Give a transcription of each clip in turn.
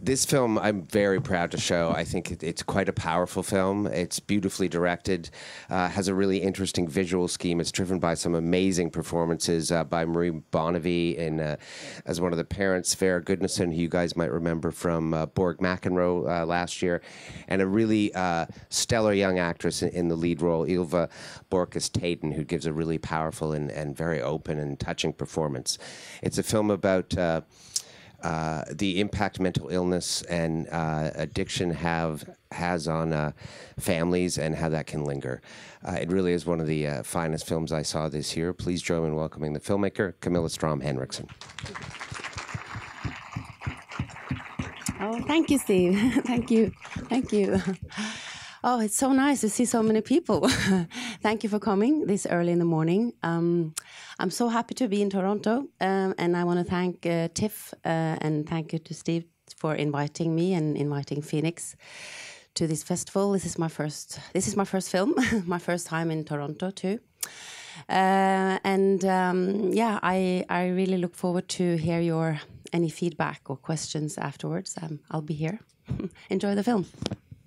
This film I'm very proud to show. I think it's quite a powerful film. It's beautifully directed, has a really interesting visual scheme. It's driven by some amazing performances by Marie Bonnevie as one of the parents, Vera Goodnison, who you guys might remember from Borg McEnroe last year, and a really stellar young actress in the lead role, Ylva Borkus-Taden, who gives a really powerful and very open and touching performance. It's a film about the impact mental illness and addiction has on families and how that can linger. It really is one of the finest films I saw this year. Please join me in welcoming the filmmaker, Camilla Strøm Henriksen. Oh, thank you, Steve. Thank you. Thank you. Oh, it's so nice to see so many people. Thank you for coming this early in the morning. I'm so happy to be in Toronto, and I want to thank TIFF and thank you to Steve for inviting me and inviting Phoenix to this festival. This is my first film, my first time in Toronto too. Yeah, I really look forward to hear any feedback or questions afterwards. I'll be here. Enjoy the film.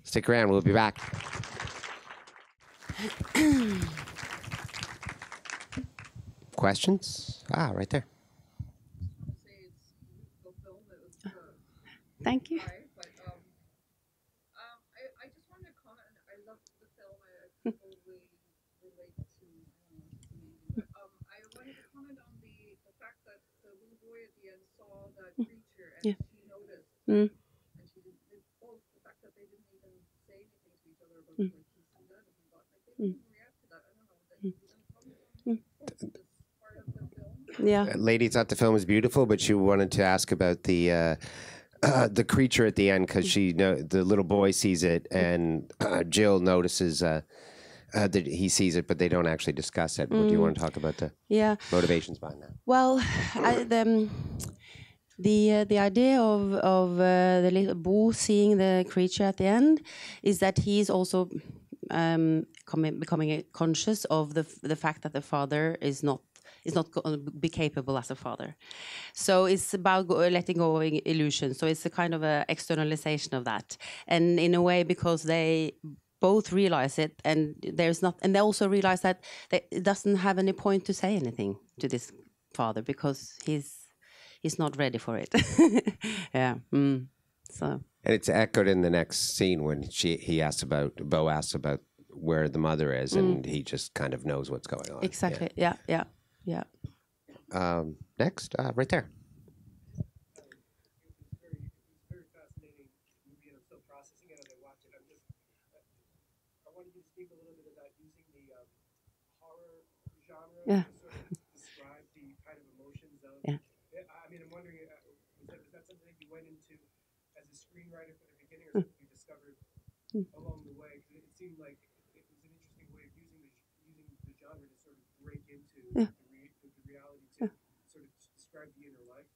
Stick around, we'll be back. Questions? Right there. Thank you. I just wanted to comment. I love the film. I totally relate to. I wanted to comment on the fact that the little boy at the end saw that creature and she noticed. And she didn't. The fact that they didn't even say anything to each other about like he see that and he thought like they didn't even react to that. I don't know. That you didn't comment on this part of the film. Yeah. Lady thought the film was beautiful, but she wanted to ask about the creature at the end because the little boy sees it, and Jill notices that he sees it, but they don't actually discuss it. Do you want to talk about the motivations behind that? Well, the idea of the little Bo seeing the creature at the end is that he's also becoming conscious of the fact that the father is not going to be capable as a father. So it's about letting go of illusions. So it's a kind of a externalization of that. And in a way, because they both realize it, and they also realize that it doesn't have any point to say anything to this father because he's not ready for it. Yeah. So. And it's echoed in the next scene when Bo asks about where the mother is, and he just kind of knows what's going on. Exactly. Yeah. Next, right there. It's very fascinating movie, and I'm still processing it as I watch it. I wanted you to speak a little bit about using the horror genre to sort of describe the kind of emotions of. Yeah. I mean, I'm wondering, was that something that you went into as a screenwriter from the beginning, or something you discovered along the way? Because it seemed like it was an interesting way of using the genre to sort of break into the reality to sort of describe the inner life.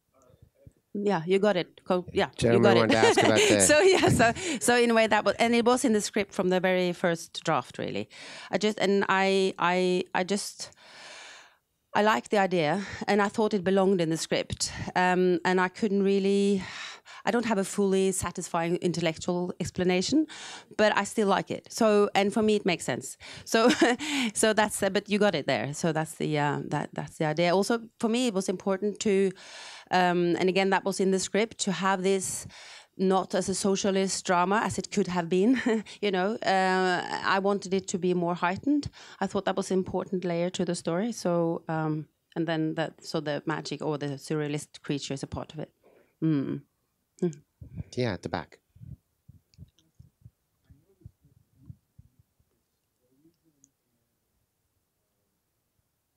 Yeah, you got it. Yeah, Gentlemen, you got wanted to ask about that. So in a way that was, and it was in the script from the very first draft. Really, I liked the idea, and I thought it belonged in the script, and I couldn't really. I don't have a fully satisfying intellectual explanation, but I still like it. So, and for me, it makes sense. So, so that's. But you got it there. So that's the that's the idea. Also, for me, it was important to, and again, that was in the script to have this not as a socialist drama as it could have been. I wanted it to be more heightened. I thought that was an important layer to the story. So, and then the magic or the surrealist creature is a part of it. Yeah, at the back.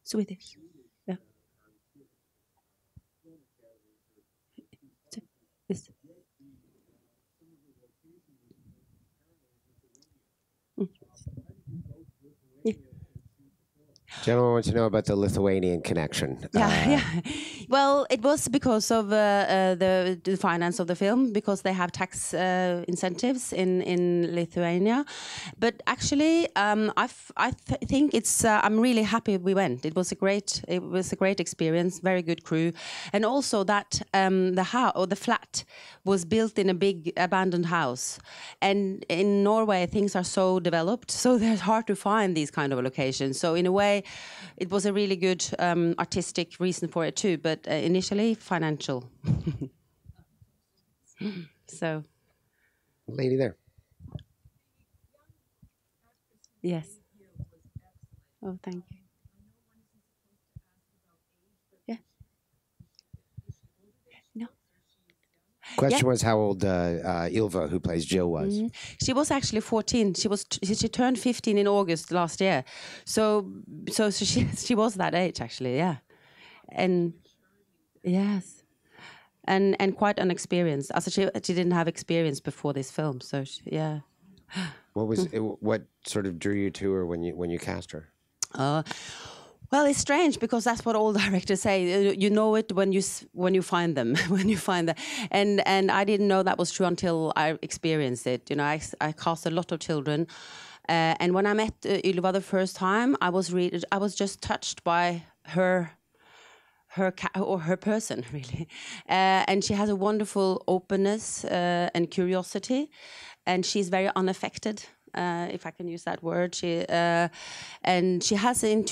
Swedish. Yeah. This. Gentlemen want to know about the Lithuanian connection. Yeah. Well, it was because of the finance of the film, because they have tax incentives in Lithuania. But actually, I think it's. I'm really happy we went. It was a great experience. Very good crew, and also that the flat was built in a big abandoned house. And in Norway, things are so developed, so it's hard to find these kind of locations. So in a way, it was a really good artistic reason for it too, but initially financial. So, Lady there. yes. Oh, thank you. Yeah. No. Question was how old Ylva, who plays Jill, was. She was actually 14. She turned 15 in August last year. So she was that age actually, yeah. And yes. And quite unexperienced. Also, she didn't have experience before this film, so yeah. What sort of drew you to her when you cast her? Well, it's strange because that's what all directors say. You know it when you find them, when you find them. And I didn't know that was true until I experienced it. You know, I cast a lot of children, and when I met Ylva the first time, I was just touched by her person really, and she has a wonderful openness and curiosity, and she's very unaffected. If I can use that word, and she has an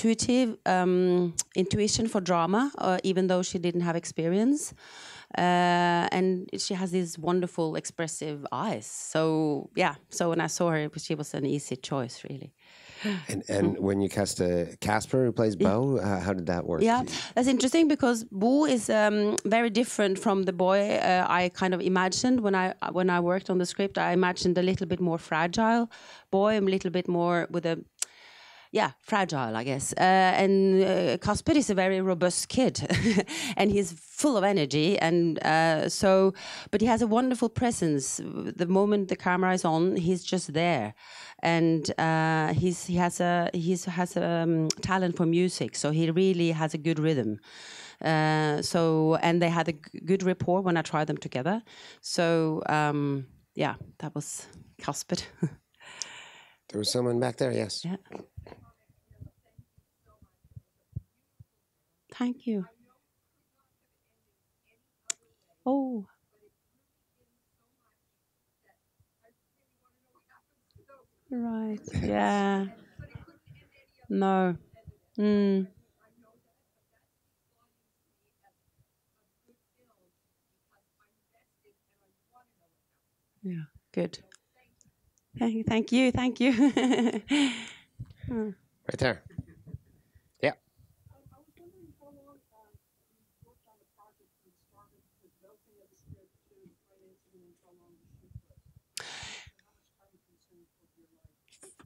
intuition for drama, even though she didn't have experience, and she has these wonderful expressive eyes. So yeah, so when I saw her, she was an easy choice, really. And when you cast Casper, who plays Bo, how did that work? Yeah, that's interesting because Bo is very different from the boy I kind of imagined when I worked on the script. I imagined a little bit more fragile boy, a little bit more with a fragile, I guess. And Casper is a very robust kid, and he's full of energy, and but he has a wonderful presence. The moment the camera is on, he's just there, and he has a talent for music, so he really has a good rhythm. And they had a good rapport when I tried them together. So that was Casper. There was someone back there, yes. Yeah. Thank you. Oh. Right. Yeah. No. Yeah. Good. Thank you. Thank you. Right there. Yeah. I was wondering how long you worked on the project from started the developing of the script to financing and how long the shoot was. How much time consumed of your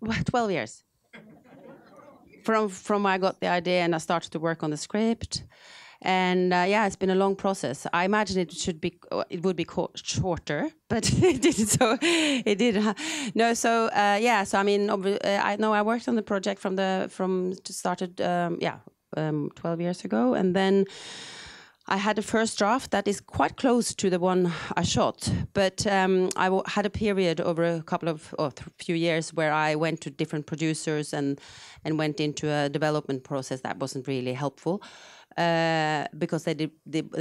life? 12 years. From when I got the idea and I started to work on the script. And it's been a long process. I imagine it would be shorter, but it didn't. So it did. No. So So I mean, I worked on the project started 12 years ago, and then I had a first draft that is quite close to the one I shot, but I had a period over a couple of few years where I went to different producers and went into a development process that wasn't really helpful. Because they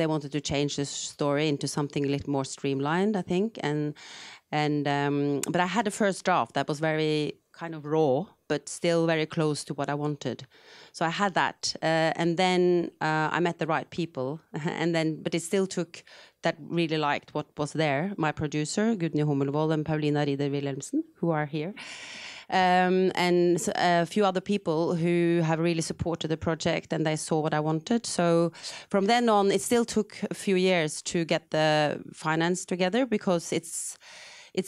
wanted to change the story into something a little more streamlined, I think, but I had a first draft that was very kind of raw, but still very close to what I wanted. So I had that, and then I met the right people, but it still took that really liked what was there. My producer, Gudny Hummelvold and Paulina Rieder Wilhelmsen, who are here. And a few other people who have really supported the project, and they saw what I wanted. So from then on, it still took a few years to get the finance together, because it's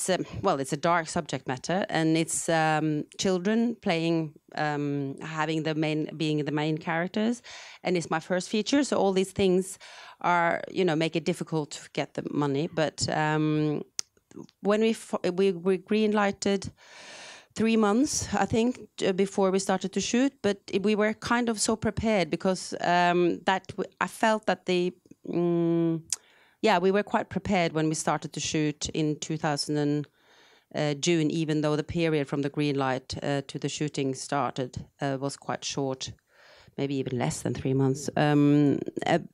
a dark subject matter, and it's children playing, being the main characters, and it's my first feature. So all these things are, make it difficult to get the money. But when we green lighted 3 months, I think, before we started to shoot. But we were kind of so prepared because I felt that we were quite prepared when we started to shoot in 2000 June, even though the period from the green light to the shooting started was quite short, maybe even less than 3 months. And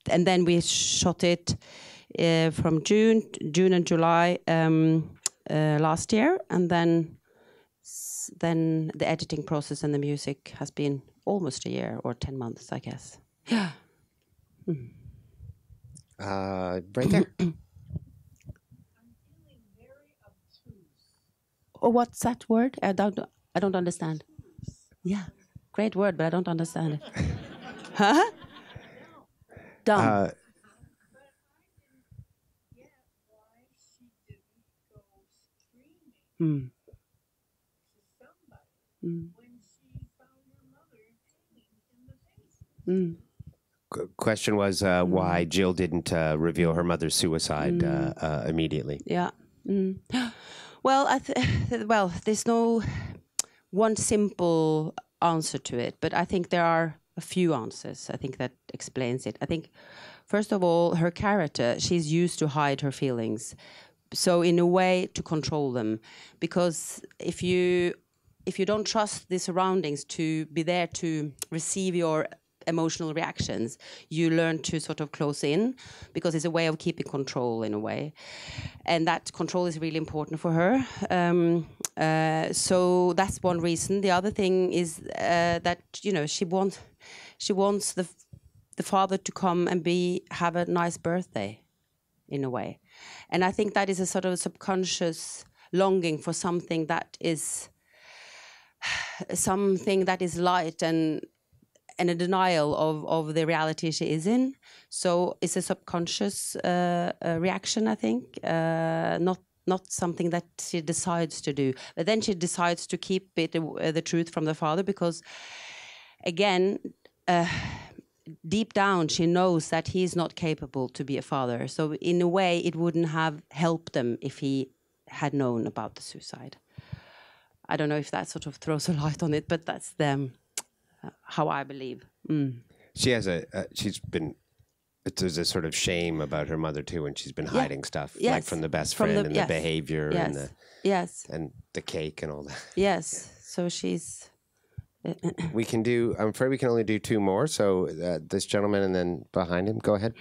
then we shot it from June and July last year, and then the editing process and the music has been almost a year or 10 months, I guess. Yeah. Right there. Oh, what's that word? I don't understand. Yeah, great word, but I don't understand it. Huh? Dumb. Mm. Mm. Question was why Jill didn't reveal her mother's suicide immediately. Yeah. Mm. Well, there's no one simple answer to it, but I think there are a few answers. I think that explains it. I think, first of all, her character, she's used to hide her feelings. So in a way, to control them. Because if you don't trust the surroundings to be there to receive your emotional reactions, you learn to sort of close in, because it's a way of keeping control in a way, and that control is really important for her. So that's one reason. The other thing is that she wants the father to come and have a nice birthday, in a way, and I think that is a sort of subconscious longing for something that is light and a denial of the reality she is in. So it's a subconscious reaction, I think, not something that she decides to do. But then she decides to keep the truth from the father because, again, deep down she knows that he is not capable to be a father. So in a way, it wouldn't have helped them if he had known about the suicide. I don't know if that sort of throws a light on it, but that's how I believe. Mm. She has there's a sort of shame about her mother too, and she's been hiding stuff, like from the best friend and the behavior and the cake and all that. Yes, so she's. We can do. I'm afraid we can only do 2 more. So this gentleman and then behind him. Go ahead.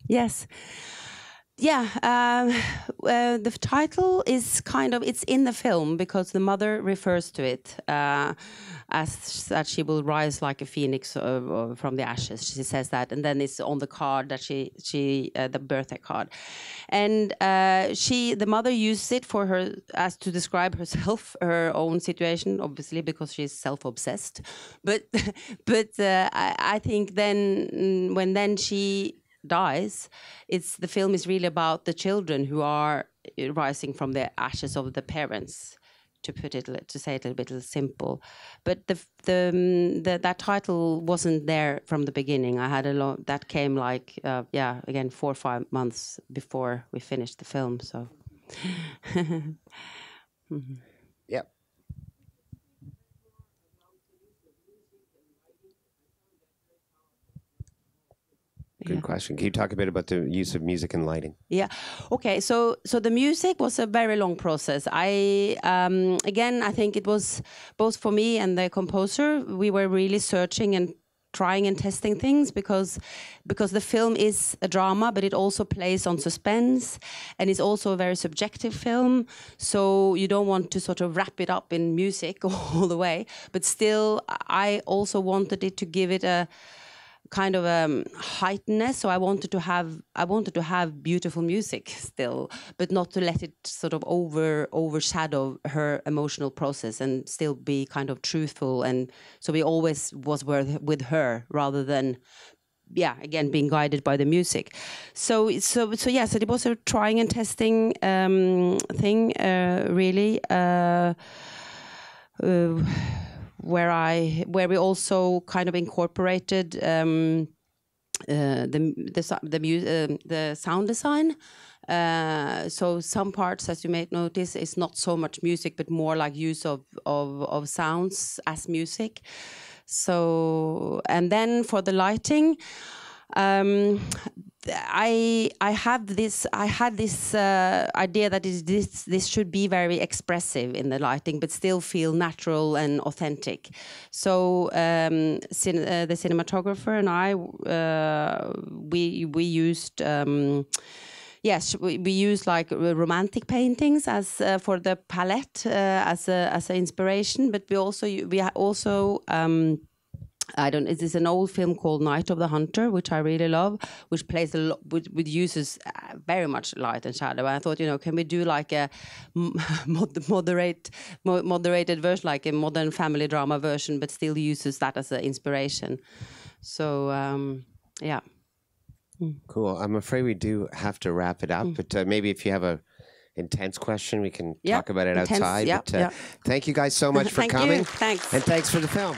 Yes. Yeah, the title is it's in the film because the mother refers to it as that she will rise like a phoenix from the ashes. She says that, and then it's on the card that the birthday card, and the mother uses it for her as to describe herself, her own situation, obviously because she's self-obsessed, but I think then when she dies, the film is really about the children who are rising from the ashes of the parents, to say it a little bit simple. But that title wasn't there from the beginning. I had that came again 4 or 5 months before we finished the film. So mm-hmm. Yep. Good question. Can you talk a bit about the use of music and lighting? Yeah. Okay. So the music was a very long process. I think it was both for me and the composer. We were really searching and trying and testing things because the film is a drama, but it also plays on suspense, and it's also a very subjective film. So you don't want to sort of wrap it up in music all the way, but still, I also wanted it to give it a kind of heightenedness. So I wanted to have beautiful music still, but not to let it sort of overshadow her emotional process, and still be kind of truthful. And so we always was with her rather than, again, being guided by the music. So yes, it was a trying and testing thing, really. Where we also kind of incorporated the sound design. So some parts, as you may notice, is not so much music, but more like use of sounds as music. So, and then for the lighting, I had this idea that this should be very expressive in the lighting, but still feel natural and authentic. So the cinematographer and I, we used. Yes, we use like romantic paintings as for the palette as an inspiration, but we also It is an old film called Night of the Hunter, which I really love, which plays a lot, which uses very much light and shadow. And I thought, can we do like a moderated version, like a modern family drama version, but still uses that as an inspiration. So yeah. Cool. I'm afraid we do have to wrap it up, but maybe if you have a intense question, we can talk about it outside. But, thank you guys so much for coming. Thanks. And thanks for the film.